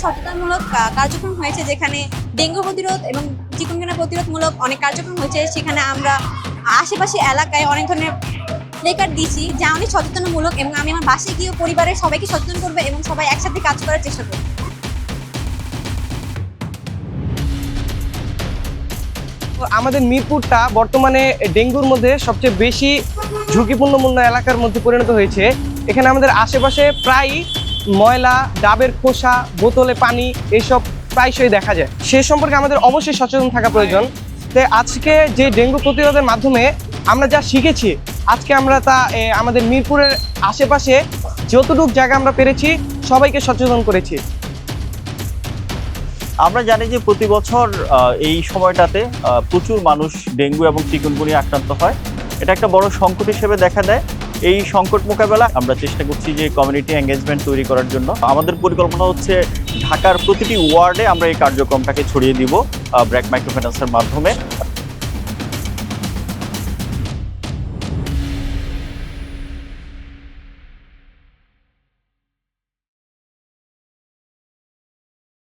সচেতনমূলক কার্যক্রম হয়েছে, যেখানে ডেঙ্গু প্রতিরোধ এবং চিকুনগুনিয়া প্রতিরোধমূলক অনেক কার্যক্রম হয়েছে। সেখানে আমরা আশেপাশে এলাকায় অনেক ধরনের প্লেকার্ড দিয়েছি, যা অনেক সচেতনমূলক, এবং আমি আমার বাসায় গিয়ে পরিবারের সবাইকে সচেতন করবো এবং সবাই একসাথে কাজ করার চেষ্টা করবো। আমাদের মিরপুরটা বর্তমানে ডেঙ্গুর মধ্যে সবচেয়ে বেশি ঝুঁকিপূর্ণ এলাকার মধ্যে পরিণত হয়েছে। এখানে আমাদের আশেপাশে প্রায় ময়লা, ডাবের খোসা, বোতলে পানি এসব প্রায়শই দেখা যায়। সে সম্পর্কে আমাদের অবশ্যই সচেতন থাকা প্রয়োজন। তো আজকে যে ডেঙ্গু প্রতিরোধের মাধ্যমে আমরা যা শিখেছি, আজকে আমরা তা আমাদের মিরপুরের আশেপাশে যতটুকু জায়গা আমরা পেরেছি সবাইকে সচেতন করেছি। আমরা জানি যে প্রতি বছর এই সময়টাতে প্রচুর মানুষ ডেঙ্গু এবং চিকুনগুনিয়া আক্রান্ত হয়। এটা একটা বড় সংকট হিসেবে দেখা দেয়। এই সংকট মোকাবেলা আমরা চেষ্টা করছি যে কমিউনিটি এঙ্গেজমেন্ট তৈরি করার জন্য। আমাদের পরিকল্পনা হচ্ছে ঢাকার প্রতিটি ওয়ার্ডে আমরা এই কার্যক্রমটাকে ছড়িয়ে দিব ব্র্যাক মাইক্রোফিন্যান্সের মাধ্যমে।